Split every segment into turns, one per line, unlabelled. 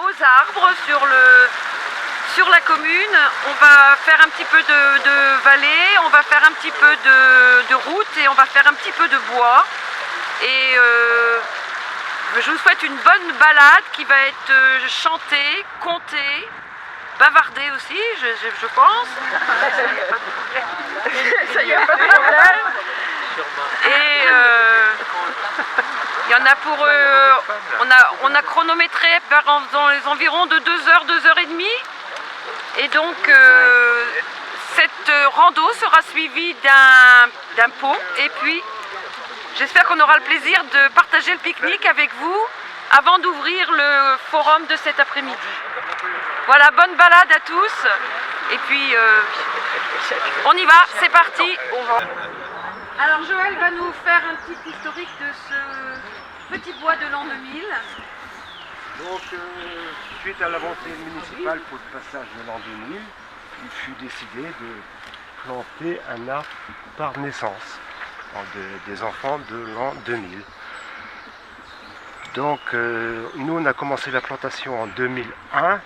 beaux arbres sur la commune. On va faire un petit peu de vallée, on va faire un petit peu de route et on va faire un petit peu de bois. Et je vous souhaite une bonne balade qui va être chantée, contée, bavardée aussi, je pense. Ça y a pas de problème. Et il y en a pour on a chronométré dans les environs de 2 heures, 2 heures et demie. Et donc cette rando sera suivie d'un pot. Et puis j'espère qu'on aura le plaisir de partager le pique-nique avec vous avant d'ouvrir le forum de cet après-midi. Voilà, bonne balade à tous. Et puis on y va, c'est parti. Alors Joël va nous faire un petit historique de ce petit bois de l'an 2000.
Donc, suite à la volonté municipale pour le passage de l'an 2000, il fut décidé de planter un arbre par naissance des enfants de l'an 2000. Donc, nous, on a commencé la plantation en 2001,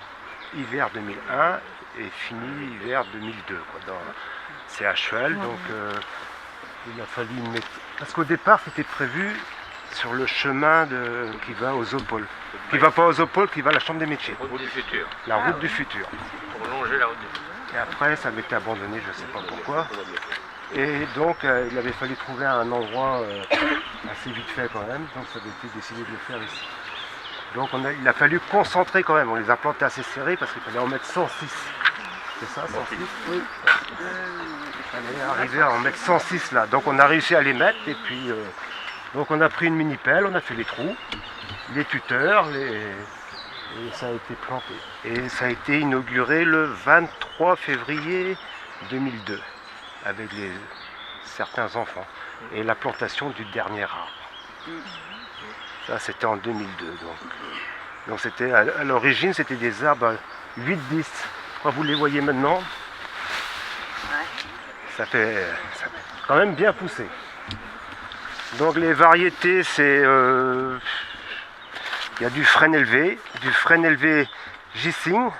hiver 2001, et fini hiver 2002. C'est à cheval, donc il a fallu mettre... Parce qu'au départ, c'était prévu sur le chemin qui va aux Zopoles. Qui va pas aux Zopoles, qui va à la Chambre des métiers.
Route du futur.
La route du futur.
Pour longer la route du futur.
Et après, ça avait été abandonné, je ne sais pas pourquoi. Et donc, il avait fallu trouver un endroit assez vite fait quand même. Donc, ça avait été décidé de le faire ici. Donc, il a fallu concentrer quand même. On les a plantés assez serrés parce qu'il fallait en mettre 106. C'est ça, 106? Oui. Il fallait arriver à en mettre 106 là. Donc, on a réussi à les mettre. Et puis, donc, on a pris une mini-pelle, on a fait les trous, les tuteurs, et ça a été planté. Et ça a été inauguré le 23 février 2002 avec certains enfants et la plantation du dernier arbre. Ça, c'était en 2002. Donc c'était à l'origine, c'était des arbres à 8-10. Vous les voyez maintenant, ça fait quand même bien poussé. Donc les variétés, c'est... il y a du frêne élevé Gissing,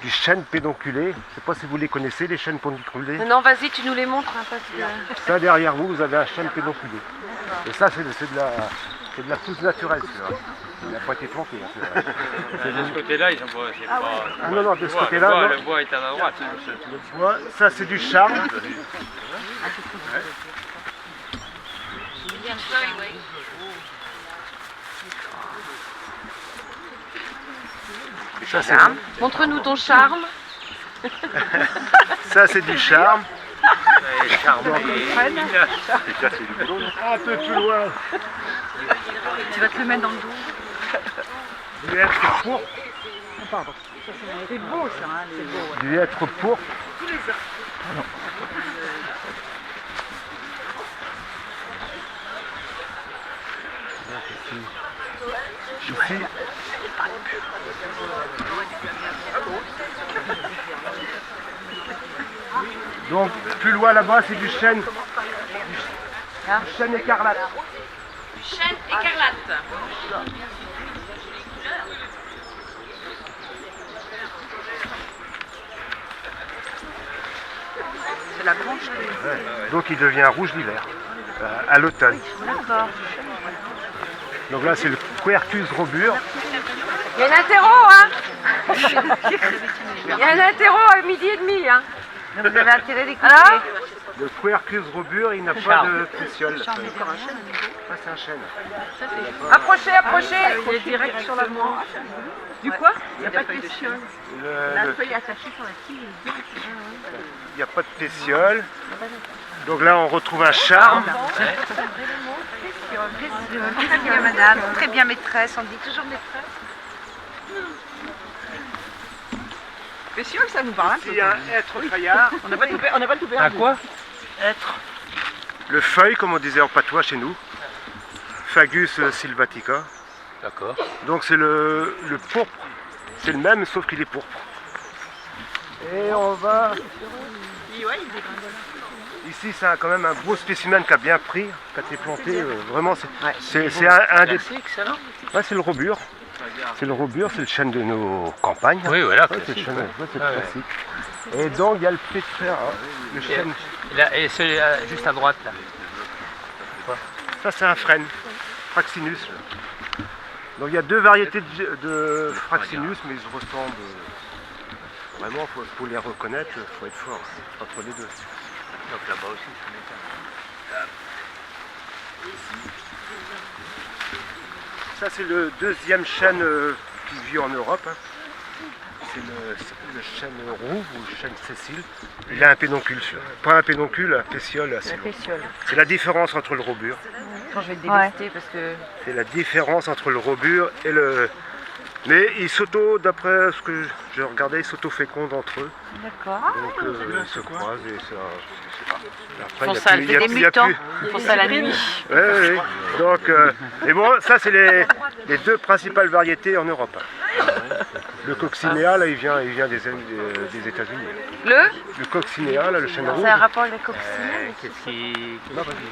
du chêne pédonculé. Je ne sais pas si vous les connaissez, les chênes pédonculés.
Non, vas-y, tu nous les montres. Hein,
ça, derrière vous, vous avez un chêne pédonculé. Et ça, c'est de la pousse naturelle, celui-là. Il n'a pas été planté. Hein,
de ce côté-là, ils ont pas...
Ah non, non, de ce côté-là...
Le bois est à ma droite.
Le bois, ça, c'est du charme.
Montre-nous ton charme.
Ça, c'est du charme.
Un peu plus loin. Tu vas te le mettre dans le dos.
Du hêtre pourpre.
Pardon. C'est beau ça. Hein,
du hêtre pourpre.
Tous les ans.
Ici. Donc plus loin là-bas, c'est du chêne. Du chêne écarlate.
Du chêne écarlate. C'est la branche.
Ouais. Donc il devient rouge l'hiver, à l'automne.
D'accord.
Donc là c'est le Quercus robur.
Il y a un interro, hein. Il y a un interro à 12h30, hein. Donc vous avez intérêt d'écouter.
Le Quercus robur, il n'a pas de pétiole. Ça c'est un chêne.
Approchez, approchez. Il est direct sur la branche. Du quoi? Il n'y a pas de pétiole. La feuille est attachée sur la tige.
Il n'y a pas de pétiole. Donc là on retrouve un charme.
Très bien madame, très bien maîtresse, on dit toujours maîtresse. Pétiole, ça nous parle un peu.
Il y a un hêtre fayard.
On n'a pas tout perdu.
À quoi?
Hêtre. Le feuille, comme on disait en patois chez nous. Fagus sylvatica.
D'accord.
Donc c'est le pourpre. C'est le même sauf qu'il est pourpre. Et on va... Ici c'est quand même un gros spécimen qui a bien pris, qui a été planté. Vraiment c'est un des...
Classique, ça non?
Ouais, c'est le robur. C'est le robur, c'est le chêne de nos campagnes.
Oui, voilà.
Ouais, c'est le chêne, ouais, c'est
Ouais, ouais.
classique. Et donc il y a le pétrère, hein, le chêne.
Et celui juste à droite là.
Ça c'est un frêne, Fraxinus. Donc il y a deux variétés de Fraxinus, mais ils se ressemblent. Vraiment, pour les reconnaître, il faut être fort entre les deux.
Donc là-bas aussi, ça m'étonne.
Ça c'est le deuxième chêne qui vit en Europe. Hein. C'est le chêne roux ou le chêne Cécile. Il a un pédoncule, pas un pédoncule, un pétiole. C'est la différence entre le robur.
Quand je vais te délester parce que...
C'est la différence entre le robur et le... Mais ils d'après ce que je regardais, ils s'auto-fécondent entre eux.
D'accord.
Donc ils se croisent et ça... je sais pas. Après,
Pour ça, elle fait des mutants. Pour ça la nuit.
Oui. Donc, et bon, ça c'est les deux principales variétés en Europe. Le coccinea, là, il vient des États-Unis. Le coccinea, là, le chêne rouge.
C'est un rapport avec les coccinelles.
Qu'est-ce qu'ils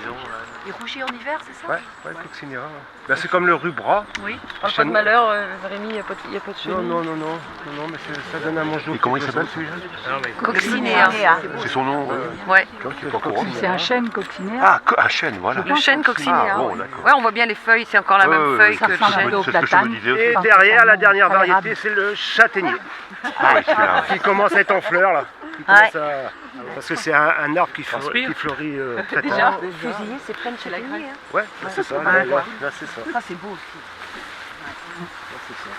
ont là?
Il rougit en hiver, c'est ça?
Ouais, le coccinea. Ouais. Ben, c'est comme le rubra.
Oui. Parle pas de malheur, Rémi, il n'y a pas de chenille.
Non, mais ça donne un mangeot.
Et comment il s'appelle celui-là?
Coccinea.
C'est son nom
Ouais.
C'est un chêne coccinea.
Ah, un chêne, voilà.
Le chêne coccinea.
Ah, bon, d'accord.
Ouais, on voit bien les feuilles, c'est encore la même feuille
ça
que le
ressemble
chêne.
un peu au
C'est ce que je me
platane.
disais aussi.
Et derrière, la dernière variété, c'est le châtaignier.
Ah oui, celui-là.
Qui commence à être en fleurs, là. Parce que c'est un arbre qui fleurit très tard.
Fusillé, c'est plein de châtaigniers.
Ouais, c'est ça. Là, c'est ça.
Ça, c'est beau aussi.
C'est ça.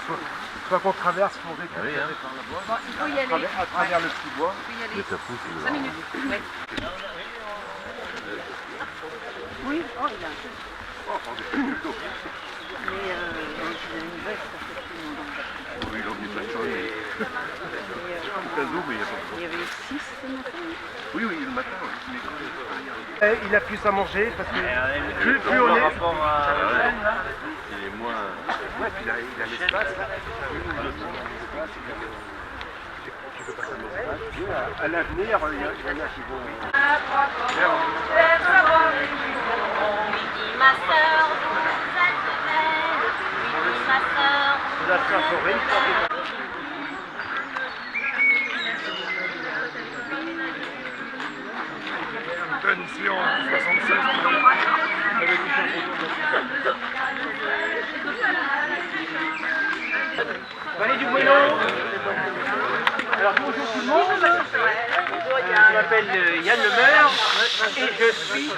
Soit qu'on traverse pour récupérer par la bois,
Bon, il faut y aller.
à travers le petit bois.
Il faut y aller.
Ça pousse,
5 minutes. Ouais. Oui, oh, il a un peu. Mais il a une veste,
Oui, il en dit plein de choses.
il y avait 6 ce matin.
Oui, le matin, oui.
Il a plus à manger parce que plus on est.
Il est moins...
Ouais, puis il a l'espace. À l'avenir, il y en a qui vont.
Ma sœur, vous êtes belle, oui, ma sœur.
La sœur Corinne. Ici en 76.
Vallée du Bueno. Alors bonjour tout le monde. Je m'appelle Yann Lemaire et je suis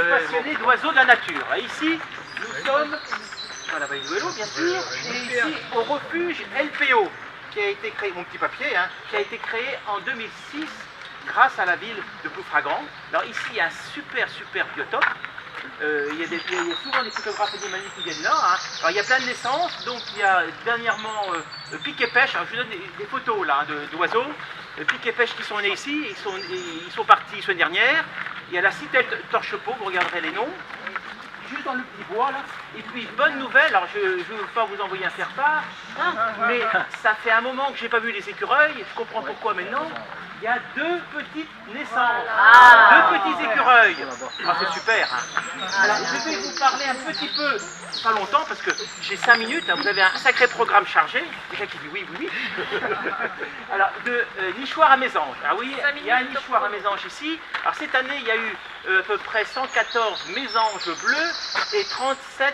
passionné d'oiseaux de la nature. Et ici, nous sommes dans la vallée du Bueno, bien sûr, et ici au refuge LPO, qui a été créé, mon petit papier, qui a été créé en 2006 grâce à la ville de Ploufragan. Alors ici, il y a un super biotope. Il y a souvent des photographes animaliers qui viennent là. Alors il y a plein de naissances, donc il y a dernièrement pique et pêche. Alors je vous donne des photos là d'oiseaux. Pique et pêche qui sont nés ici, ils sont partis semaine dernière. Il y a la citelle torche-peau, vous regarderez les noms. Juste dans le petit bois là. Et puis bonne nouvelle, alors je ne veux pas vous envoyer un faire-part, mais ça fait un moment que je n'ai pas vu les écureuils, je comprends pourquoi maintenant. Il y a 2 petites naissances, 2 petits écureuils. Ah, c'est super. Alors, je vais vous parler un petit peu, pas longtemps, parce que j'ai 5 minutes. Vous avez un sacré programme chargé. Quelqu'un qui dit oui. Alors, de nichoir à mésange. Ah oui, il y a un nichoir à mésange ici. Alors, cette année, il y a eu à peu près 114 mésanges bleus et 37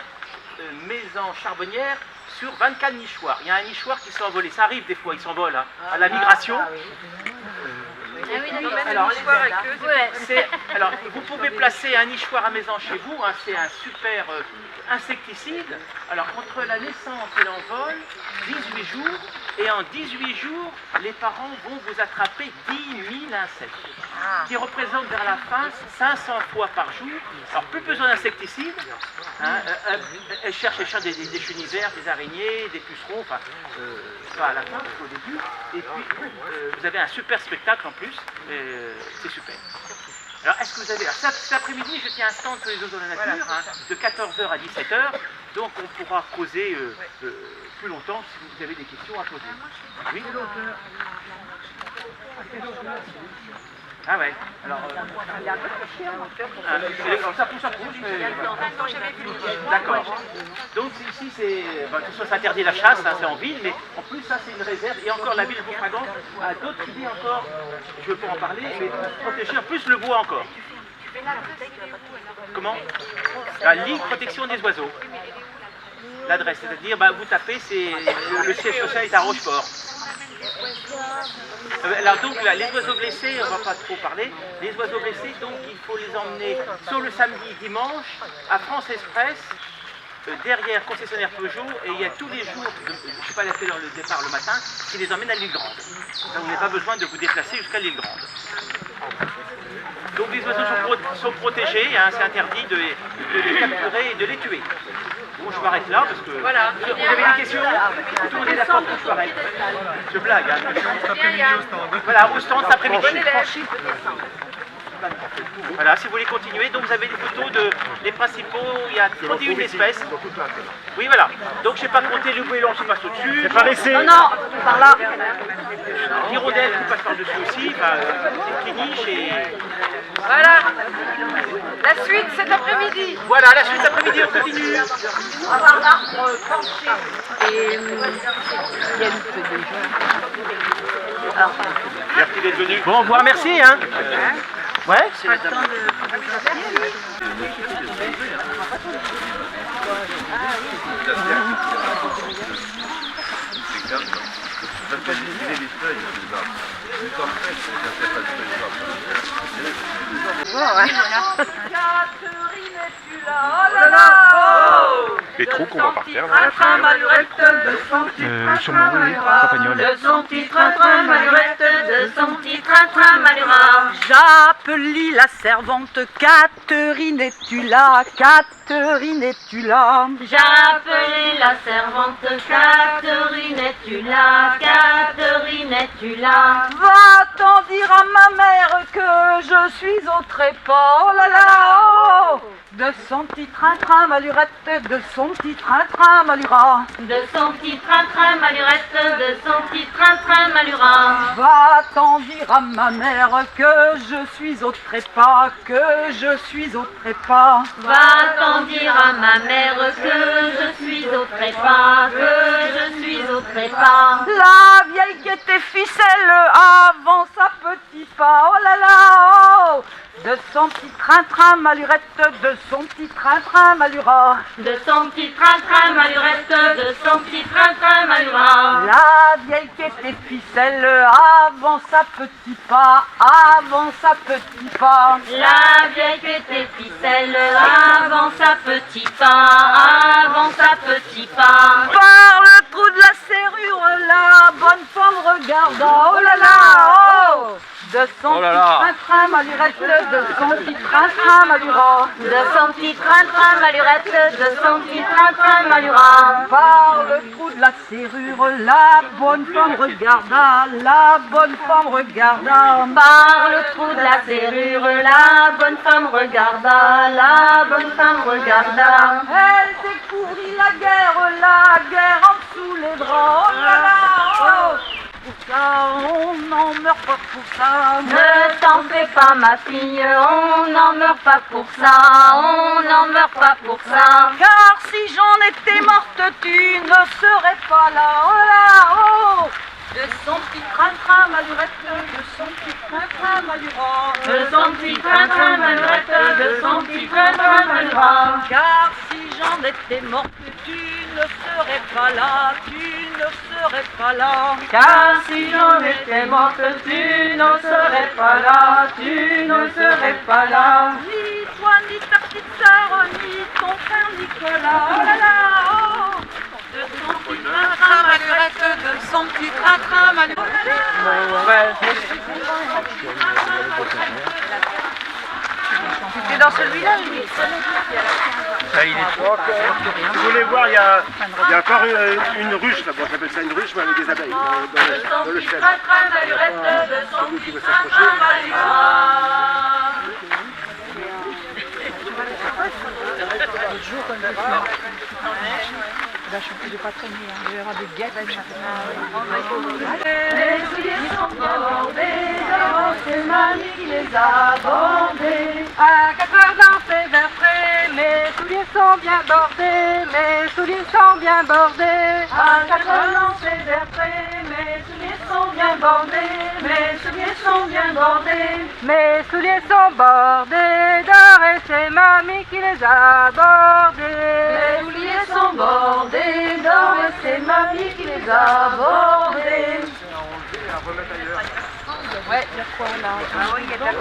mésanges charbonnières sur 24 nichoirs. Il y a un nichoir qui s'est envolé. Ça arrive des fois, il s'envole à la migration. Alors, vous pouvez placer un nichoir à mésange chez vous, c'est un super insecticide. Alors, entre la naissance et l'envol, 18 jours, et en 18 jours, les parents vont vous attraper 10 000 insectes, qui représentent vers la fin 500 fois par jour. Alors, plus besoin d'insecticides, elles cherchent des chenilles des araignées, des pucerons, enfin, pas à la fin, au début. Et puis, vous avez un super spectacle en plus, c'est super. Alors, est-ce que vous avez... Alors, cet après-midi, je tiens un stand sur les oiseaux de la nature, de 14h à 17h, donc on pourra causer plus longtemps si vous avez des questions à poser. Oui. Ah ouais. Alors, ça pousse. D'accord. Donc ici, c'est. Bah, de toute façon, ça interdit la chasse, hein, c'est en ville, mais en plus, ça, c'est une réserve. Et encore, la ville de Ploufragan a d'autres idées encore. Je ne veux pas en parler, mais pour protéger en plus le bois encore. Comment? La Ligue Protection des Oiseaux. L'adresse, c'est-à-dire, bah, vous tapez, c'est le siège social est à Rochefort. Alors donc là, les oiseaux blessés, on ne va pas trop parler, les oiseaux blessés, donc il faut les emmener sur le samedi, dimanche, à France Express, derrière concessionnaire Peugeot, et il y a tous les jours, je ne sais pas à quelle heure le départ le matin, qui les emmène à l'île Grande. Donc vous n'avez pas besoin de vous déplacer jusqu'à l'île Grande. Donc les oiseaux sont protégés, hein, c'est interdit de les capturer et de les tuer. Bon, je m'arrête là parce que... Voilà. Vous avez des questions? Tout le monde est d'accord pour que je m'arrête. Je blague. Hein. Voilà, au stand cet après-midi. Voilà, si vous voulez continuer, donc vous avez des photos de les principaux, il y a 31 espèces. Oui, voilà. Donc je ne sais pas compter le goéland qui passe au-dessus. C'est pas laissé.
Non, par là.
L'hirondelle qui passe par-dessus aussi, enfin, des péniches et...
Voilà. La suite cet après-midi.
Voilà, la suite cet après-midi, on continue.
Par l'arbre penché. Et
Merci d'être venu. Bon, au revoir, merci. Hein. Ouais, c'est la dame.
Les trous qu'on voit par terre.
Sur mon oui, Campagnol.
De son petit train-train malurette, de son petit train-train malura.
J'appelais la servante Catherine, es-tu là? Catherine, es-tu là?
J'ai appelé la servante Catherine, es-tu là? Catherine, es-tu là?
Va-t'en dire à ma mère que je suis au trépas. Oh là là, oh, de son petit train-train malurette, de son petit train-train malura.
De son petit train-train malurette, de son petit train-train malura.
Va-t'en dire à ma mère que je suis au trépas, que je suis au trépas.
Va-t'en dire à ma mère que je suis au trépas, que je suis au trépas.
La vieille qui était ficelle avant sa petit pas. Oh là là, oh, de son petit train-train malurette, de son petit train-train malura.
De son petit train-train malurette, de son petit train-train malura.
La vieille qui était ficelle avant sa petit pas, avant sa petit pas.
La vieille qui était ficelle avant sa petit pas, avant sa petit pas.
Par le trou de la serrure, la bonne femme regarda. Oh là là, oh, de son petit train-train malurette, de son petit train-train malura.
De son petit train-train malurette, de son petit train-train malura.
Par le trou de la serrure, la bonne femme regarda, la bonne femme regarda.
Par le trou de la serrure, la bonne femme regarda, la bonne femme regarda.
Elle découvrit la guerre en dessous les draps. Oh là là, oh, pour ça, on n'en meurt pas pour ça.
Ne t'en fais pas ma fille, on n'en meurt pas pour ça, on n'en meurt pas pour ça.
Car si j'en étais morte, tu ne serais pas là. Oh là, oh, de son petit train-train malurette, de son petit train-train malura.
De son petit train-train malurette, de son petit train-train malura.
Car si j'en étais morte, tu ne serais pas là, tu ne serais pas là.
Car si j'en étais morte, tu ne serais pas là, tu ne serais pas là.
Ni toi, ni ta petite sœur, ni ton frère Nicolas. Oh là là, oh, de son petit train-train malurette, de son petit train-train malurette. C'était dans celui-là, oui.
Vous voulez voir, il y a encore une ruche là-bas, on appelle ça une ruche, mais avec des abeilles dans le chêne.
Train-train malurette, de son petit train-train malura.
je suis pas traîné, hein. Il y aura des guêtres.
Les souliers sont bordés, d'or, c'est mamie qui les a bordés.
À 4 heures dans ces bercés, mes souliers sont bien bordés, mes souliers sont bien bordés.
À 4 heures dans ces bercés, mes souliers sont bien bordés, mes souliers sont bien bordés.
Mes souliers sont bordés d'or et c'est mamie qui les a bordés.
Mes souliers sont bordés d'or et c'est mamie qui les a bordés.
Ouais, il y a quoi là? Ah oui, il y a de la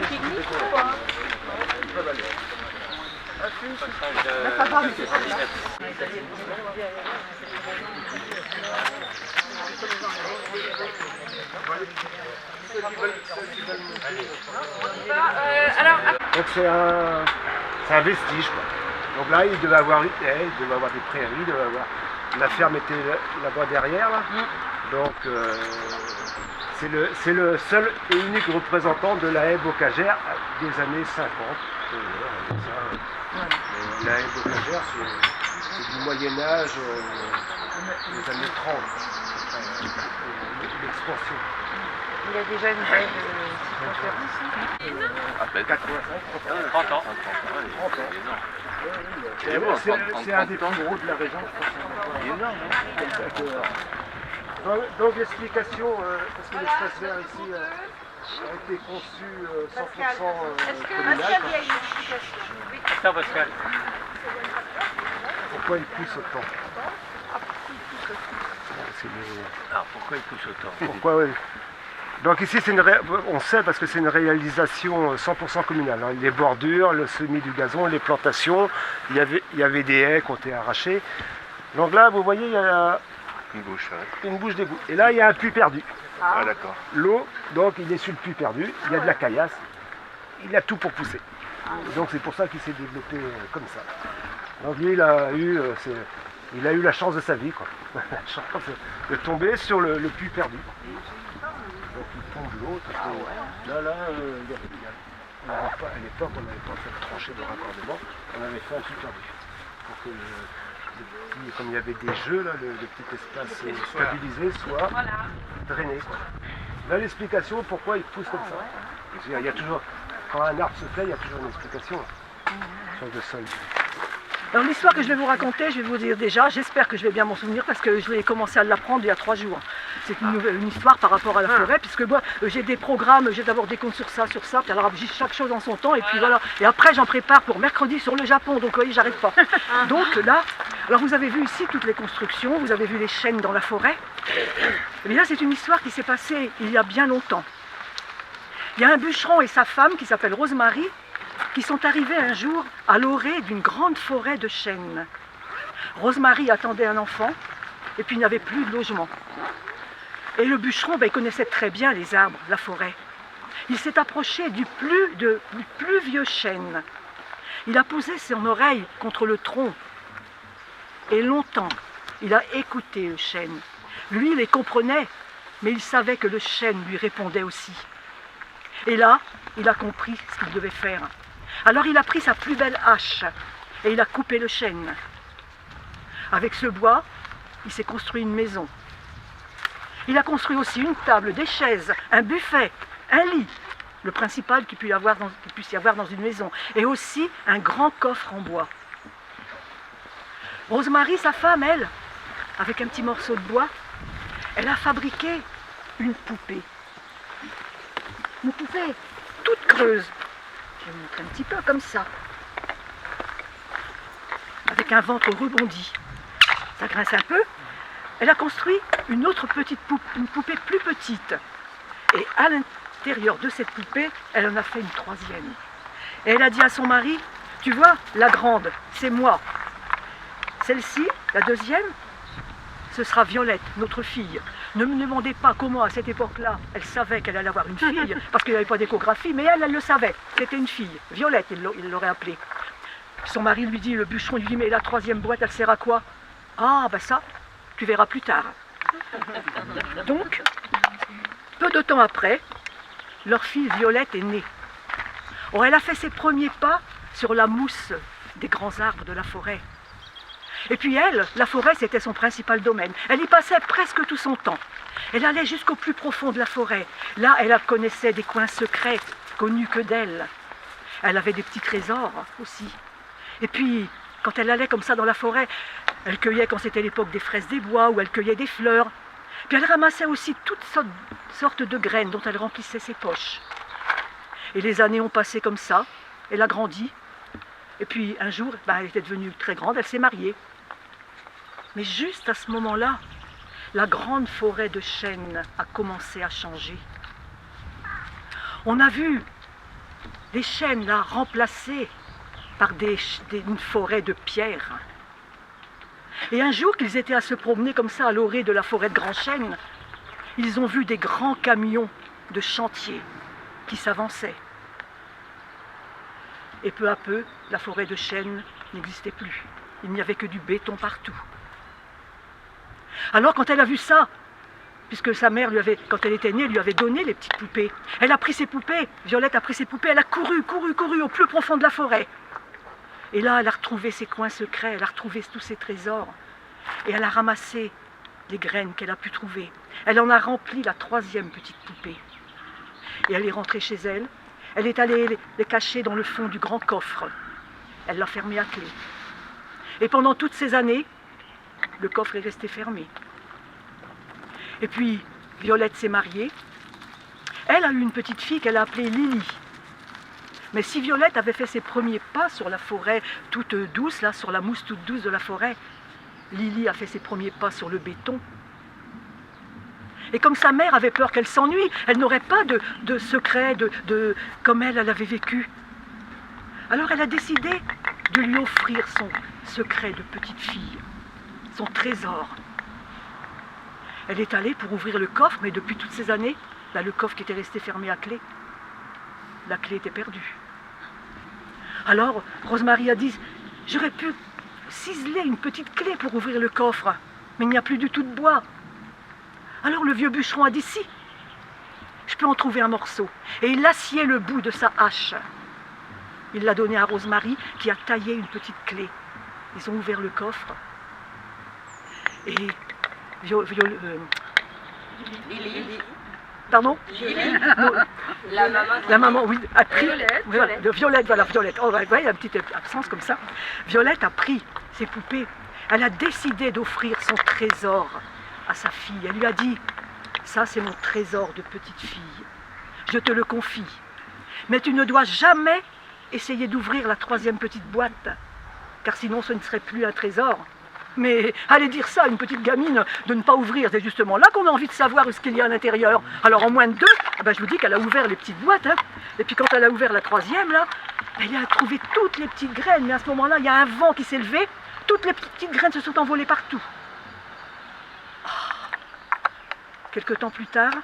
pique-nique ou quoi? Là, ça va, mais c'est pas là.
Donc c'est un vestige quoi. Donc là il devait avoir des prairies, il devait avoir... La ferme était là-bas derrière là. Donc c'est le seul et unique représentant de la haie bocagère des années 50. La haie bocagère c'est du Moyen-Âge, des années 30. L'expansion.
Il y a déjà une belle conférence.
85,
30 ans.
30 ans. C'est un des plus gros de la région, je pense. Donc l'explication, parce que l'espace vert ici a été conçu 100% communal.
Pascal, Pascal.
Pourquoi il pousse autant?
Alors pourquoi il pousse autant?
Pourquoi, oui. Donc ici, on sait parce que c'est une réalisation 100% communale. Hein. Les bordures, le semis du gazon, les plantations, il y avait des haies qui ont été arrachées. Donc là, vous voyez, il y a une bouche d'égout. Et là, il y a un puits perdu.
Ah d'accord.
L'eau, donc il est sur le puits perdu, il y a de la caillasse, il a tout pour pousser. Et donc c'est pour ça qu'il s'est développé comme ça. Donc lui, il a eu la chance de sa vie, quoi. La chance de tomber sur le puits perdu. Donc il tombe l'eau, là, à l'époque on n'avait pas fait de tranchée de raccordement, on avait fait un puits perdu. Pour que comme il y avait des jeux, là, le petit espace stabilisé soit drainé. Quoi. Là l'explication pourquoi il pousse comme ça. Parce qu'il y a toujours, quand un arbre se fait, il y a toujours une explication sur le sol.
Alors l'histoire que je vais vous raconter, je vais vous dire déjà, j'espère que je vais bien m'en souvenir parce que je vais commencer à l'apprendre il y a 3 jours. C'est une histoire par rapport à la forêt, puisque moi j'ai des programmes, j'ai d'abord des comptes sur ça, puis alors j'ai chaque chose en son temps, et puis voilà. Et après j'en prépare pour mercredi sur le Japon, donc vous voyez, j'arrête pas. Donc là, alors vous avez vu ici toutes les constructions, vous avez vu les chênes dans la forêt. Et bien là c'est une histoire qui s'est passée il y a bien longtemps. Il y a un bûcheron et sa femme qui s'appelle Rosemary, qui sont arrivés un jour à l'orée d'une grande forêt de chênes. Rosemary attendait un enfant et puis il n'avait plus de logement. Et le bûcheron, il connaissait très bien les arbres, la forêt. Il s'est approché du plus vieux chêne. Il a posé son oreille contre le tronc et longtemps, il a écouté le chêne. Lui, il les comprenait, mais il savait que le chêne lui répondait aussi. Et là, il a compris ce qu'il devait faire. Alors il a pris sa plus belle hache et il a coupé le chêne. Avec ce bois, il s'est construit une maison. Il a construit aussi une table, des chaises, un buffet, un lit, le principal qu'il puisse y avoir dans une maison, et aussi un grand coffre en bois. Rosemary, sa femme, elle, avec un petit morceau de bois, elle a fabriqué une poupée. Une poupée toute creuse. Je vais vous montrer un petit peu comme ça. Avec un ventre rebondi. Ça grince un peu. Elle a construit une autre petite poupée, une poupée plus petite. Et à l'intérieur de cette poupée, elle en a fait une troisième. Et elle a dit à son mari, tu vois, la grande, c'est moi. Celle-ci, la deuxième, ce sera Violette, notre fille. Ne me demandez pas comment, à cette époque-là, elle savait qu'elle allait avoir une fille, parce qu'il n'y avait pas d'échographie, mais elle le savait. C'était une fille. Violette, il l'aurait appelée. Son mari lui dit, le bûcheron lui dit, mais la troisième boîte, elle sert à quoi? Ah, ben ça, tu verras plus tard. Donc, peu de temps après, leur fille Violette est née. Or, elle a fait ses premiers pas sur la mousse des grands arbres de la forêt. Et puis elle, la forêt, c'était son principal domaine. Elle y passait presque tout son temps. Elle allait jusqu'au plus profond de la forêt. Là, elle connaissait des coins secrets, connus que d'elle. Elle avait des petits trésors aussi. Et puis, quand elle allait comme ça dans la forêt, elle cueillait quand c'était l'époque des fraises des bois, ou elle cueillait des fleurs. Puis elle ramassait aussi toutes sortes de graines dont elle remplissait ses poches. Et les années ont passé comme ça. Elle a grandi. Et puis un jour, elle était devenue très grande, elle s'est mariée. Mais juste à ce moment-là, la grande forêt de chênes a commencé à changer. On a vu des chênes là remplacés par une forêt de pierres. Et un jour qu'ils étaient à se promener comme ça à l'orée de la forêt de grands chênes, ils ont vu des grands camions de chantier qui s'avançaient. Et peu à peu, la forêt de chênes n'existait plus. Il n'y avait que du béton partout. Alors quand elle a vu ça, puisque sa mère, quand elle était née, lui avait donné les petites poupées, elle a pris ses poupées, Violette a pris ses poupées, elle a couru au plus profond de la forêt. Et là, elle a retrouvé ses coins secrets, elle a retrouvé tous ses trésors. Et elle a ramassé les graines qu'elle a pu trouver. Elle en a rempli la 3e petite poupée. Et elle est rentrée chez elle. Elle est allée les cacher dans le fond du grand coffre. Elle l'a fermé à clé. Et pendant toutes ces années, le coffre est resté fermé. Et puis, Violette s'est mariée. Elle a eu une petite fille qu'elle a appelée Lily. Mais si Violette avait fait ses premiers pas sur la forêt toute douce, là, sur la mousse toute douce de la forêt, Lily a fait ses premiers pas sur le béton. Et comme sa mère avait peur qu'elle s'ennuie, elle n'aurait pas de secret, comme elle avait vécu. Alors elle a décidé de lui offrir son secret de petite fille, son trésor. Elle est allée pour ouvrir le coffre, mais depuis toutes ces années, là, le coffre qui était resté fermé à clé, la clé était perdue. Alors Rosemary a dit, j'aurais pu ciseler une petite clé pour ouvrir le coffre, mais il n'y a plus du tout de bois. Alors le vieux bûcheron a dit, si, je peux en trouver un morceau. Et il a scié le bout de sa hache. Il l'a donné à Rosemary qui a taillé une petite clé. Ils ont ouvert le coffre. Et Pardon ? La maman, oui, a pris. Violette, voilà, Violette. Oh, ouais, il y a une petite absence comme ça. Violette a pris ses poupées. Elle a décidé d'offrir son trésor à sa fille. Elle lui a dit, ça c'est mon trésor de petite fille. Je te le confie. Mais tu ne dois jamais essayer d'ouvrir la 3e petite boîte, car sinon ce ne serait plus un trésor. Mais aller dire ça à une petite gamine de ne pas ouvrir, c'est justement là qu'on a envie de savoir ce qu'il y a à l'intérieur. Alors en moins de 2, je vous dis qu'elle a ouvert les petites boîtes, hein. Et puis quand elle a ouvert la 3e, là, elle a trouvé toutes les petites graines. Mais à ce moment-là, il y a un vent qui s'est levé, toutes les petites graines se sont envolées partout. Quelque temps plus tard,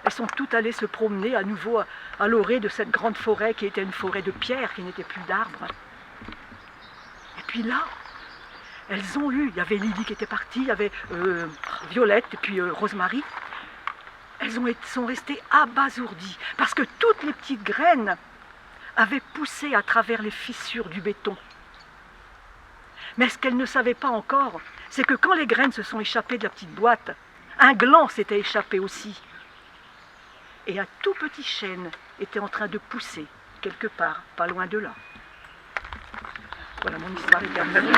elles sont toutes allées se promener à nouveau à l'orée de cette grande forêt qui était une forêt de pierre, qui n'était plus d'arbres. Et puis là, elles ont eu, il y avait Lydie qui était partie, il y avait Violette et puis Rosemary. Elles sont restées abasourdies parce que toutes les petites graines avaient poussé à travers les fissures du béton. Mais ce qu'elles ne savaient pas encore, c'est que quand les graines se sont échappées de la petite boîte, un gland s'était échappé aussi. Et un tout petit chêne était en train de pousser, quelque part, pas loin de là. Voilà, mon histoire est terminée.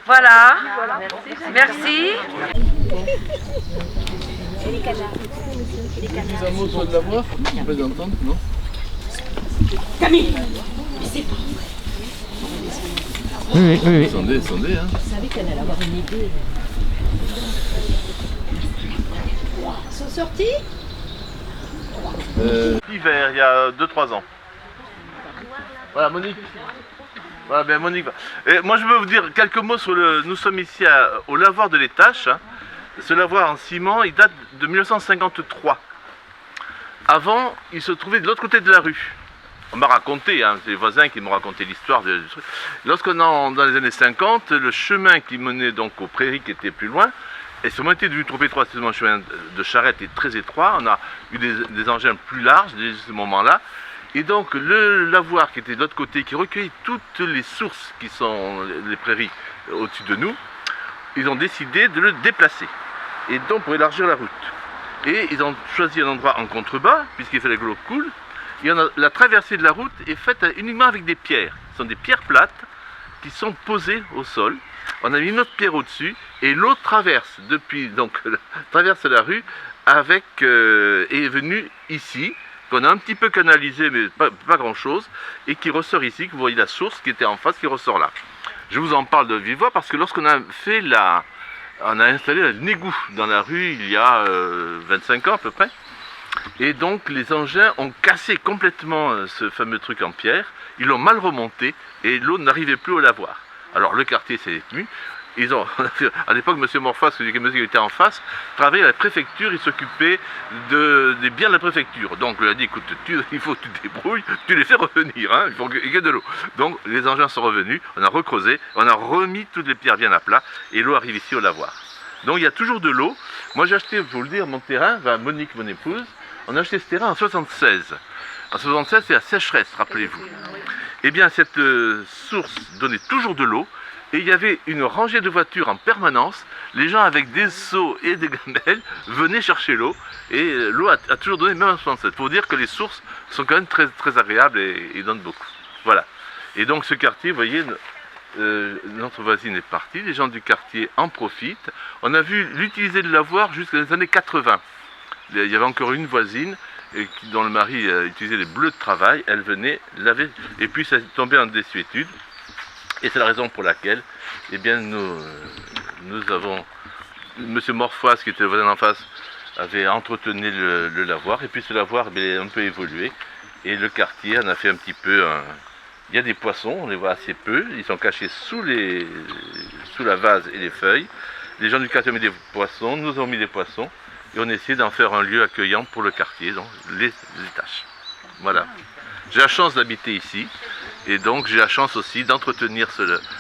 Voilà, merci.
Les amours doivent de la voir, on peut l'entendre, non?
Camille, mais c'est pas
Oui, oui, oui.
Sondez, hein.
Vous savez qu'elle allait avoir une idée. Ils sont sortis?
Hiver, il y a 2-3 ans. Voilà, Monique. Voilà, bien Monique. Et moi, je veux vous dire quelques mots sur le... Nous sommes ici au lavoir de l'Étache. Hein. Ce lavoir en ciment, il date de 1953. Avant, il se trouvait de l'autre côté de la rue. On m'a raconté, hein, c'est les voisins qui m'ont raconté l'histoire du truc. Lorsqu'on est dans les années 50, le chemin qui menait donc aux prairies qui étaient plus loin Et ce chemin était devenu trop étroit, c'est un chemin de charrette est très étroit, on a eu des engins plus larges dès ce moment-là. Et donc le lavoir qui était de l'autre côté, qui recueillait toutes les sources qui sont les prairies au-dessus de nous, ils ont décidé de le déplacer. Et donc pour élargir la route. Et ils ont choisi un endroit en contrebas, puisqu'il fallait que l'eau coule. Et la traversée de la route est faite uniquement avec des pierres. Ce sont des pierres plates qui sont posées au sol. On a mis une autre pierre au-dessus et l'eau traverse traverse la rue est venue ici, qu'on a un petit peu canalisé, mais pas grand-chose, et qui ressort ici, que vous voyez la source qui était en face, qui ressort là. Je vous en parle de vive voix parce que lorsqu'on a on a installé un égout dans la rue il y a 25 ans à peu près. Et donc les engins ont cassé complètement ce fameux truc en pierre, ils l'ont mal remonté et l'eau n'arrivait plus au lavoir. Alors le quartier s'est ému, à l'époque M. Morfas, qui était en face, travaillait à la préfecture, il s'occupait des biens de la préfecture. Donc il a dit écoute, il faut que tu te débrouilles, tu les fais revenir, hein, il faut qu'il y ait de l'eau. Donc les engins sont revenus, on a recreusé, on a remis toutes les pierres bien à plat et l'eau arrive ici au lavoir. Donc il y a toujours de l'eau. Moi j'ai acheté, pour vous le dire, mon terrain, Monique, mon épouse, on a acheté ce terrain en 76. En 76, c'est la sécheresse, rappelez-vous. Eh bien, cette source donnait toujours de l'eau et il y avait une rangée de voitures en permanence. Les gens avec des seaux et des gamelles venaient chercher l'eau et l'eau a toujours donné, même en 67. Pour dire que les sources sont quand même très, très agréables et donnent beaucoup. Voilà. Et donc ce quartier, vous voyez, notre voisine est partie, les gens du quartier en profitent. On a vu l'utiliser de lavoir jusqu'à les années 80. Il y avait encore une voisine dont le mari utilisait les bleus de travail, elle venait laver, et puis ça est tombé en désuétude. Et c'est la raison pour laquelle, eh bien, nous avons, M. Morfois, qui était le voisin en face, avait entretenu le lavoir, et puis ce lavoir a un peu évolué, et le quartier en a fait un petit peu il y a des poissons, on les voit assez peu, ils sont cachés sous la vase et les feuilles. Les gens du quartier ont mis des poissons, nous avons mis des poissons, et on essaie d'en faire un lieu accueillant pour le quartier, donc les étages. Voilà. J'ai la chance d'habiter ici, et donc j'ai la chance aussi d'entretenir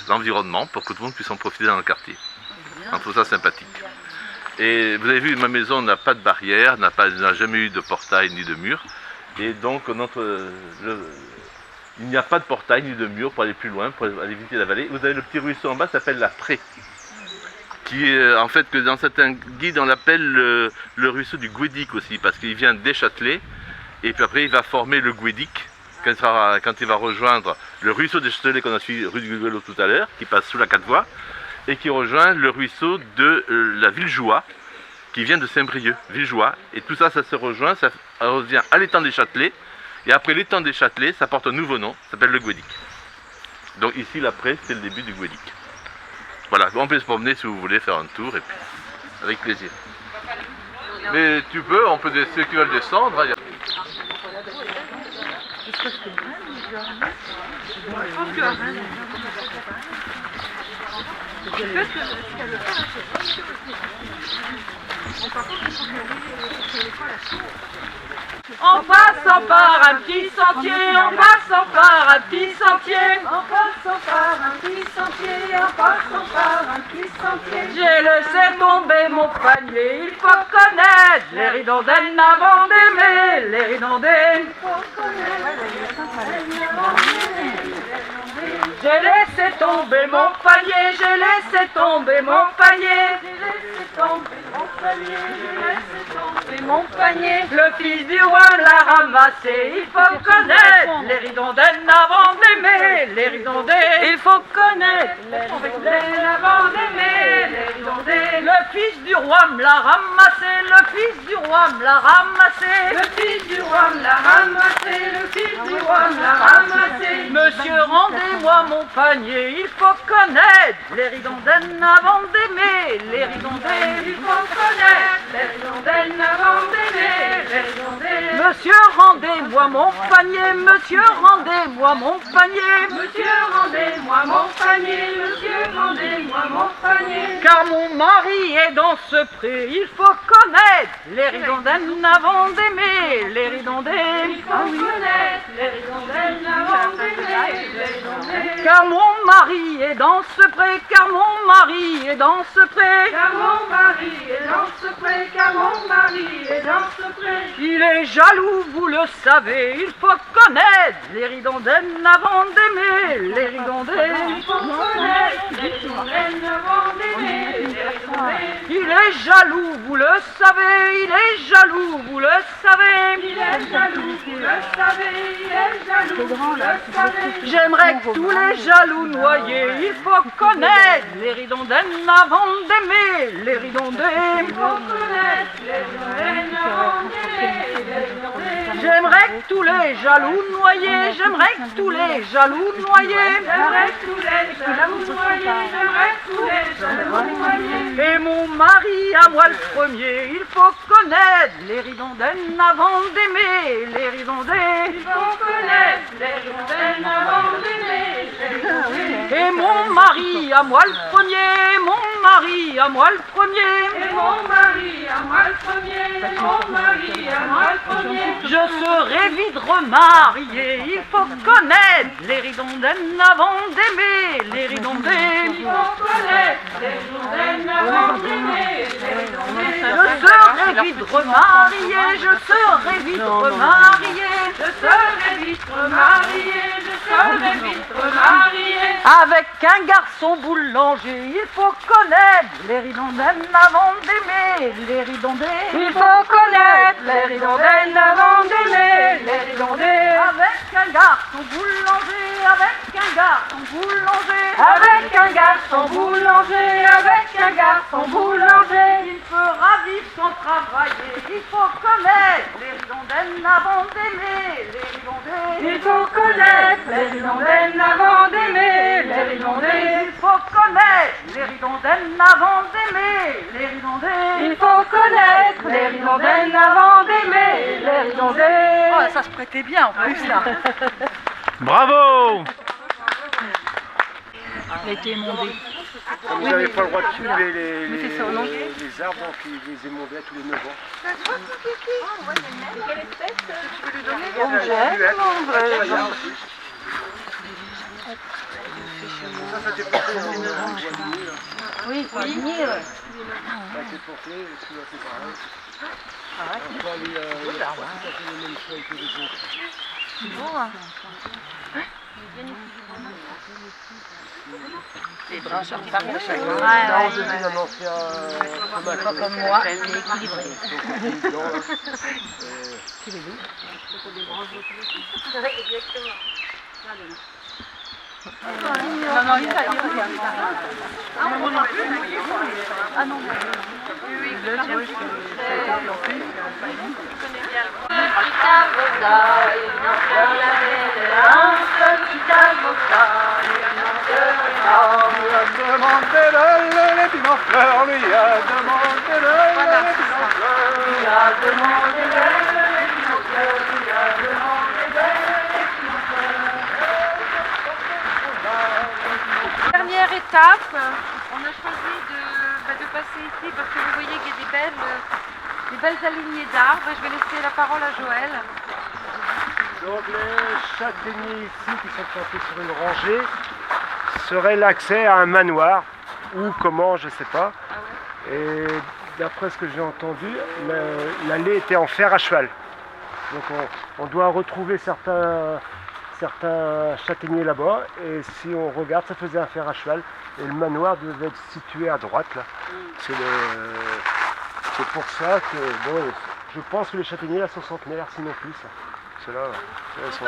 l'environnement pour que tout le monde puisse en profiter dans le quartier. On trouve ça sympathique. Et vous avez vu, ma maison n'a pas de barrière, n'a jamais eu de portail ni de mur, et donc il n'y a pas de portail ni de mur pour aller plus loin, pour aller visiter la vallée. Vous avez le petit ruisseau en bas, ça s'appelle la Prée, qui est en fait que dans certains guides on l'appelle le ruisseau du Guédic aussi, parce qu'il vient des Châtelets, et puis après il va former le Guédic, quand il va rejoindre le ruisseau des Châtelets qu'on a suivi rue du Guélo tout à l'heure, qui passe sous la 4 voies, et qui rejoint le ruisseau de la Villejoie, qui vient de Saint-Brieuc, Villejoie, et tout ça, ça se rejoint, ça revient à l'étang des Châtelets, et après l'étang des Châtelets, ça porte un nouveau nom, ça s'appelle le Guédic. Donc ici, l'après, c'est le début du Guédic. Voilà, on peut se promener si vous voulez faire un tour, et puis, avec plaisir. Mais tu peux, on peut, ceux qui veulent descendre, hein,
En passant par un petit sentier, en passant par un petit sentier,
En passant par un petit sentier, en passant par un petit sentier.
j'ai laissé tomber mon panier. Il faut connaître les ridondaines avant d'aimer les ridondaines. J'ai laissé tomber mon panier, j'ai laissé tomber mon panier. Mon panier, le fils du roi l'a ramassé. Il faut connaître les ridondaines avant d'aimer les ridondaines. Il faut connaître les ridondaines avant d'aimer les ridondaines. Le fils du roi me l'a ramassé. Le fils du roi me l'a ramassé. Le fils du roi me l'a ramassé. Le fils du roi me l'a ramassé. Monsieur, rendez-moi mon panier. Il faut connaître les ridondaines avant d'aimer les ridondaines. Il faut connaître les ridondaines avant d'aimer les ridondaines. Monsieur, rendez-moi mon panier. Monsieur, rendez-moi mon panier. Monsieur, rendez-moi mon panier. Monsieur, rendez-moi mon panier. Car mon mari est dans ce pré. Il faut connaître les ridondaines avant d'aimer les ridondaines. Il faut connaître les ridondaines avant d'aimer les ridondaines. Car mon mari est dans ce pré. Car mon
mon mari est dans ce pré,
car mon mari est dans ce pré, car mon mari est dans ce pré.
il est jaloux, vous le savez, il faut connaître les ridondaines avant d'aimer les ridondaines.
Il faut connaître les ridondaines avant d'aimer les ridondaines.
Il est jaloux, vous le savez, il est jaloux, vous le savez.
Il est jaloux, vous le savez, il est jaloux, vous le savez.
J'aimerais que tous les jaloux noyés, il faut connaître les ridondaines avant d'aimer les ridondaines.
Il faut connaître les ridondaines avant d'aimer les ridondaines.
J'aimerais que tous les jaloux noyés, j'aimerais que tous les jaloux noyés,
J'aimerais que tous les jaloux noyés, j'aimerais que tous les jaloux noyés.
et mon mari à moi le premier, il faut connaître les ridondaines avant d'aimer les ridondaines.
Il faut connaître les ridondaines avant d'aimer les ridondaines.
Et mon mari à moi le premier, mon mari à moi le premier.
Et mon mari à moi le premier, mon mari à moi le premier.
Je serai vite remarié, il faut connaître les ridondaines avant d'aimer les ridondaines.
Il faut connaître les ridondaines avant d'aimer les ridondaines.
Je serai vite remarié, je serai vite remarié.
Je serai vite remarié, je serai vite remarié.
Avec un garçon boulanger, il faut connaître les ridondaines avant d'aimer les ridondaines.
Il faut connaître les ridondaines avant d'aimer les ridondaines.
Avec un garçon boulanger, avec un garçon boulanger.
Avec un garçon boulanger, avec un garçon boulanger.
Il fera vivre sans travailler, il faut connaître les ridondaines avant d'aimer les ridondaines.
Il faut connaître les ridondaines avant d'aimer les ridondaines.
Il faut connaître les ridondaines avant d'aimer les ridondaines.
Il faut connaître les ridondaines avant d'aimer les ridondaines.
Oh, ça se prêtait bien en plus là.
Bravo!
Il a été émondé.
Comme vous n'avez pas le droit de suivre les arbres, donc ils les émondaient tous les 9 ans. Ça t'est porté en bois ligné, là.
Oui, il faut aligner.
Ça a été porté, celui-là c'est pareil. Encore les tout à fait les mêmes feuilles que les autres.
Les branches sont pas
Là, on devine un ancien
comme moi. Non, non, il a Ah non,
Dernière étape, on a choisi de passer ici parce que vous voyez qu'il y a des belles alignés d'arbres. Je vais laisser la parole à Joël.
Donc les châtaigniers ici qui sont plantés sur une rangée seraient l'accès à un manoir ou comment, je ne sais pas. Et d'après ce que j'ai entendu, l'allée était en fer à cheval. Donc on doit retrouver certains châtaigniers là-bas, et si on regarde, ça faisait un fer à cheval, et le manoir devait être situé à droite là. C'est pour ça que, bon, je pense que les châtaigniers là sont centenaires, sinon plus. Ceux-là, ils sont...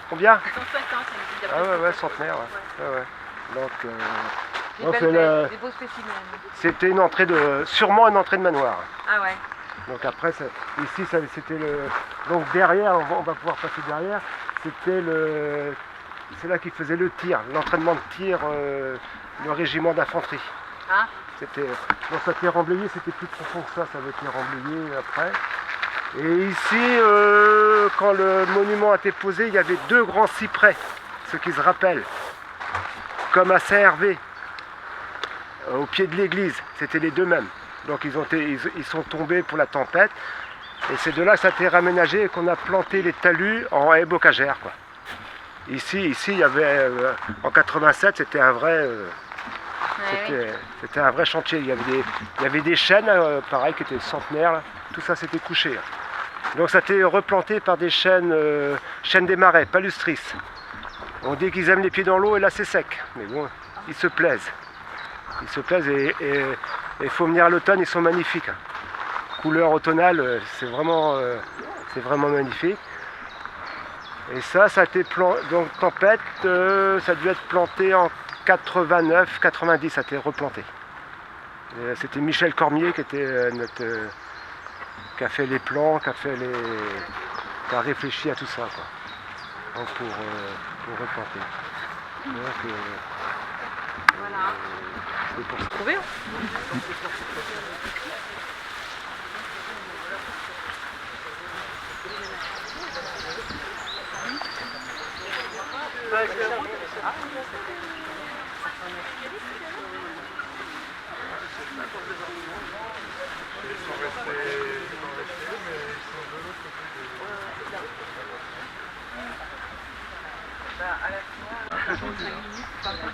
Combien?
150,
Ah ouais, centenaire, ouais. Donc,
des beaux spécimens.
c'était une entrée sûrement une entrée de manoir.
Ah ouais.
Donc après, ici, c'était le... Donc derrière, on va pouvoir passer derrière, c'est là qu'ils faisaient le tir, l'entraînement de tir, le régiment d'infanterie.
Ah.
Donc ça a été remblayé, c'était plus profond que ça avait été remblayé après. Et ici, quand le monument a été posé, il y avait 2 grands cyprès, ceux qui se rappellent, comme à Saint-Hervé, au pied de l'église, c'était les 2 mêmes. Donc ils sont tombés pour la tempête, et c'est de là que ça a été raménagé et qu'on a planté les talus en haies bocagères, quoi. Ici, il y avait, en 87, c'était un vrai C'était un vrai chantier. Il y avait des chênes, pareil, qui étaient centenaires. Là. Tout ça s'était couché. Là. Donc ça a été replanté par des chênes des marais, palustris. On dit qu'ils aiment les pieds dans l'eau et là c'est sec. Mais bon, ils se plaisent. Ils se plaisent et il faut venir à l'automne, ils sont magnifiques. Couleur automnale, c'est vraiment magnifique. Et ça a été planté, donc tempête, ça a dû être planté en 89, 90, ça a été replanté. C'était Michel Cormier qui était qui a fait les plans, qui a réfléchi à tout ça, quoi. Donc pour replanter. Donc, voilà. C'est pour se trouver.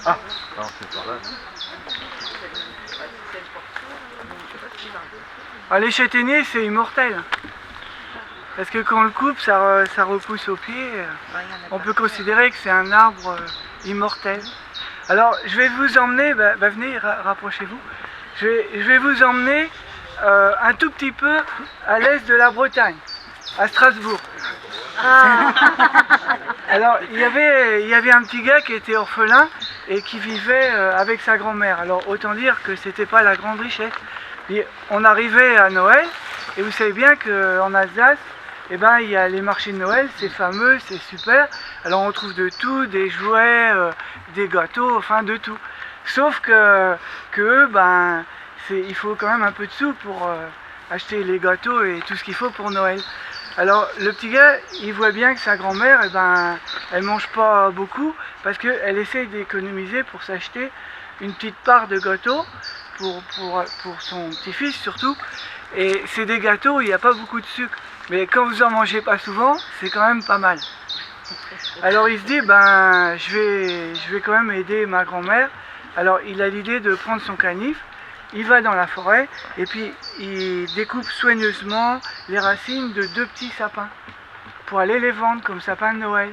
Ah, non, c'est par là.
Ah, les châtaigniers, c'est immortel. Parce que quand on le coupe, ça repousse au pied. On peut considérer que c'est un arbre immortel. Alors, je vais vous emmener, venez, rapprochez-vous. Je vais vous emmener un tout petit peu à l'est de la Bretagne, à Strasbourg. Alors, il y avait un petit gars qui était orphelin et qui vivait avec sa grand-mère. Alors, autant dire que c'était pas la grande richesse. Et on arrivait à Noël, et vous savez bien qu'en Alsace, eh ben, il y a les marchés de Noël, c'est fameux, c'est super. Alors on trouve de tout, des jouets, des gâteaux, enfin de tout. Sauf que eux, il faut quand même un peu de sous pour acheter les gâteaux et tout ce qu'il faut pour Noël. Alors le petit gars, il voit bien que sa grand-mère, elle mange pas beaucoup parce qu'elle essaye d'économiser pour s'acheter une petite part de gâteau pour son petit-fils surtout. Et c'est des gâteaux où il n'y a pas beaucoup de sucre. Mais quand vous en mangez pas souvent, c'est quand même pas mal. Alors il se dit, je vais quand même aider ma grand-mère. Alors il a l'idée de prendre son canif, il va dans la forêt et puis il découpe soigneusement les racines de 2 petits sapins pour aller les vendre comme sapins de Noël.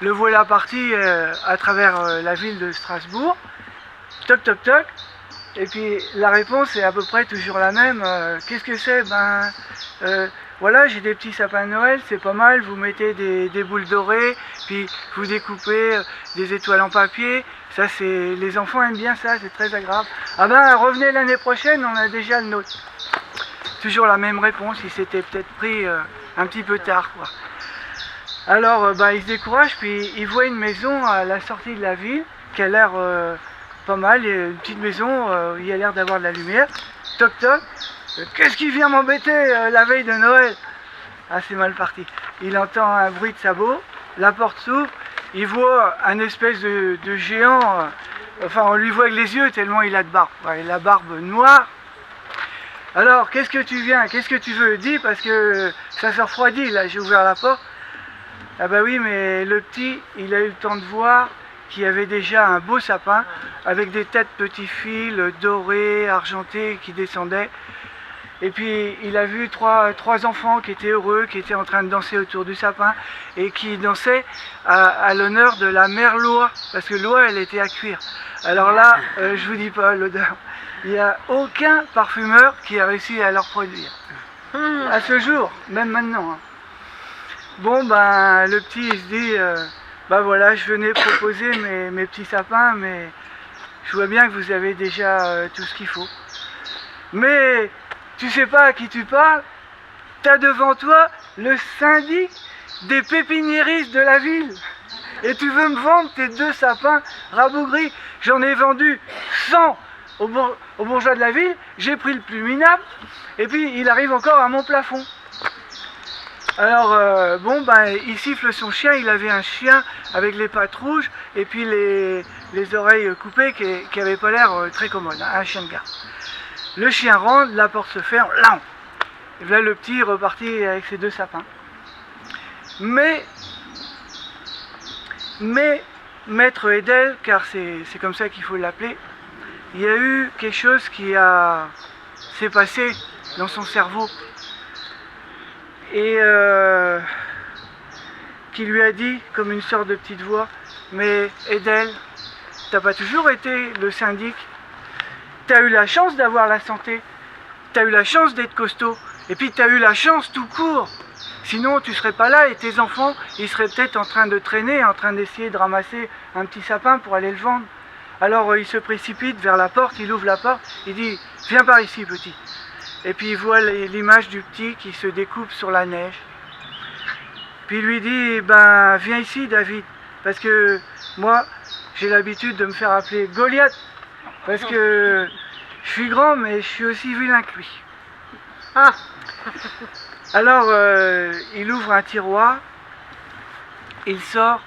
Le voilà parti à travers la ville de Strasbourg, toc toc toc. Et puis la réponse est à peu près toujours la même. Qu'est-ce que c'est? Voilà, j'ai des petits sapins de Noël, c'est pas mal. Vous mettez des boules dorées, puis vous découpez des étoiles en papier. Ça, les enfants aiment bien ça, c'est très agréable. Ah revenez l'année prochaine, on a déjà le nôtre. Toujours la même réponse, il s'était peut-être pris un petit peu tard, quoi. Alors, il se décourage, puis il voit une maison à la sortie de la ville qui a l'air pas mal, une petite maison où il y a l'air d'avoir de la lumière. Toc toc, qu'est-ce qui vient m'embêter la veille de Noël? Ah, c'est mal parti. Il entend un bruit de sabot, la porte s'ouvre, il voit un espèce de géant, enfin on lui voit avec les yeux tellement il a de barbe, il a la barbe noire. Alors, qu'est-ce que tu viens? Qu'est-ce que tu veux? Dis, parce que ça se refroidit, là, j'ai ouvert la porte. Ah oui, mais le petit, il a eu le temps de voir qu'il y avait déjà un beau sapin avec des têtes petits fils dorés, argentés qui descendaient. Et puis il a vu trois enfants qui étaient heureux, qui étaient en train de danser autour du sapin et qui dansaient à l'honneur de la mère Loa, parce que Loa, elle était à cuire. Alors là, je vous dis pas l'odeur. Il n'y a aucun parfumeur qui a réussi à leur produire. À ce jour, même maintenant. Bon, le petit, il se dit, voilà, je venais proposer mes petits sapins, mais je vois bien que vous avez déjà tout ce qu'il faut. Mais tu sais pas à qui tu parles, t'as devant toi le syndic des pépiniéristes de la ville. Et tu veux me vendre tes 2 sapins rabougris. J'en ai vendu 100 au bourgeois de la ville, j'ai pris le plus minable, et puis il arrive encore à mon plafond. Alors, il siffle son chien, il avait un chien avec les pattes rouges, et puis les oreilles coupées qui n'avaient pas l'air très commodes, un chien de garde. Le chien rentre, la porte se ferme, là, et là le petit est reparti avec ses 2 sapins. Mais Maître Edel, car c'est comme ça qu'il faut l'appeler, il y a eu quelque chose qui s'est passé dans son cerveau et qui lui a dit, comme une sorte de petite voix, mais Edel, t'as pas toujours été le syndic, t'as eu la chance d'avoir la santé, t'as eu la chance d'être costaud, et puis t'as eu la chance tout court. Sinon, tu serais pas là et tes enfants, ils seraient peut-être en train de traîner, en train d'essayer de ramasser un petit sapin pour aller le vendre. Alors, il se précipite vers la porte, il ouvre la porte, il dit « Viens par ici, petit ». Et puis, il voit l'image du petit qui se découpe sur la neige. Puis, il lui dit « Ben, viens ici, David, parce que moi, j'ai l'habitude de me faire appeler Goliath, parce que je suis grand, mais je suis aussi vilain que lui. »
Ah.
Alors, il ouvre un tiroir, il sort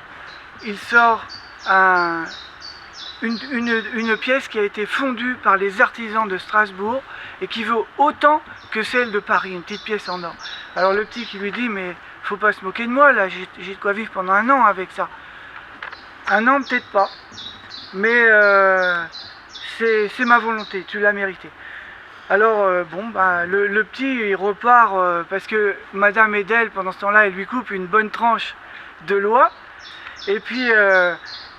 une pièce qui a été fondue par les artisans de Strasbourg et qui vaut autant que celle de Paris, une petite pièce en or. Alors le petit qui lui dit, mais faut pas se moquer de moi, là, j'ai de quoi vivre pendant 1 an avec ça. 1 an, peut-être pas, mais c'est ma volonté, tu l'as mérité. Alors, le petit, il repart parce que Madame Edel, pendant ce temps-là, elle lui coupe une bonne tranche de loi. Et puis,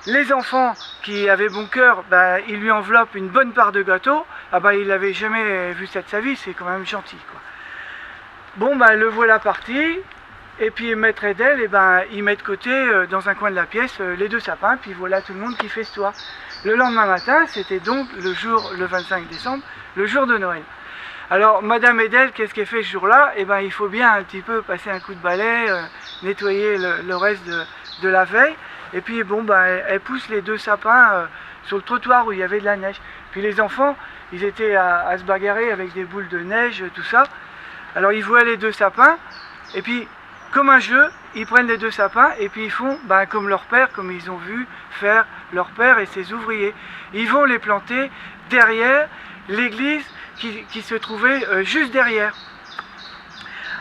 les enfants qui avaient bon cœur, ils lui enveloppent une bonne part de gâteau. Ah il n'avait jamais vu ça de sa vie, c'est quand même gentil, quoi. Bon, le voilà parti. Et puis, Maître Edel, il met de côté, dans un coin de la pièce, les 2 sapins. Puis voilà tout le monde qui festoie. Le lendemain matin, c'était donc le 25 décembre, le jour de Noël. Alors, Madame Edel, qu'est-ce qu'elle fait ce jour-là? Il faut bien un petit peu passer un coup de balai, nettoyer le reste de la veille. Et puis, elle pousse les 2 sapins sur le trottoir où il y avait de la neige. Puis les enfants, ils étaient à se bagarrer avec des boules de neige, tout ça. Alors, ils voient les 2 sapins, et puis, comme un jeu, ils prennent les 2 sapins, et puis ils font comme leur père, comme ils ont vu faire leur père et ses ouvriers. Ils vont les planter derrière l'église qui se trouvait juste derrière.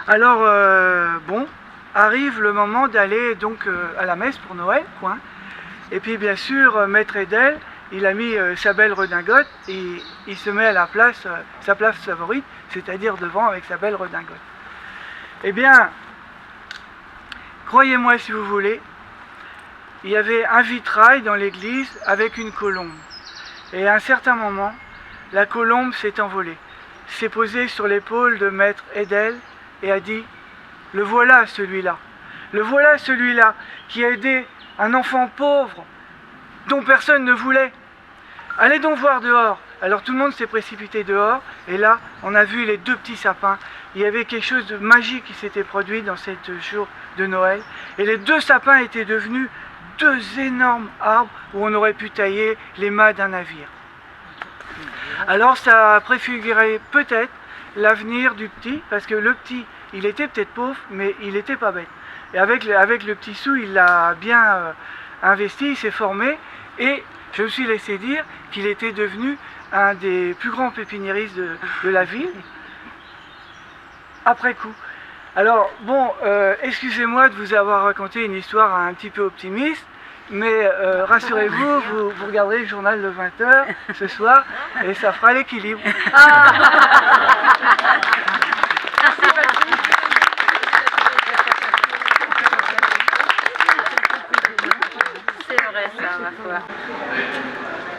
Alors, arrive le moment d'aller donc à la messe pour Noël, quoi. Et puis bien sûr, Maître Edel, il a mis sa belle redingote et il se met à sa place favorite, c'est-à-dire devant avec sa belle redingote. Eh bien, croyez-moi si vous voulez, il y avait un vitrail dans l'église avec une colombe. Et à un certain moment, la colombe s'est envolée, s'est posée sur l'épaule de Maître Edel et a dit « Le voilà celui-là, qui a aidé un enfant pauvre dont personne ne voulait. Allez donc voir dehors. » Alors tout le monde s'est précipité dehors et là, on a vu les 2 petits sapins. Il y avait quelque chose de magique qui s'était produit dans cette jour de Noël. Et les 2 sapins étaient devenus 2 énormes arbres où on aurait pu tailler les mâts d'un navire. Alors ça préfigurait peut-être l'avenir du petit, parce que le petit, il était peut-être pauvre, mais il n'était pas bête. Et avec le petit sou, il l'a bien investi, il s'est formé, et je me suis laissé dire qu'il était devenu un des plus grands pépiniéristes de la ville, après coup. Alors, excusez-moi de vous avoir raconté une histoire un petit peu optimiste, mais rassurez-vous, vous regarderez le journal de 20h ce soir, et ça fera l'équilibre.
C'est vrai ça, ma foi.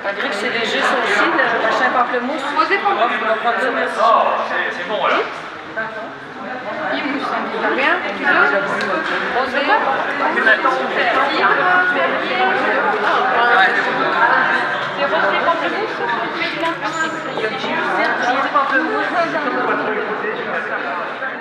Malgré que c'est léger, c'est aussi le machin pamplemousse.
Posez pamplemousse.
C'est bon alors.
Il mousse. Bien, tu veux? Rosé. C'est rosé pamplemousse? Rosé pamplemousse.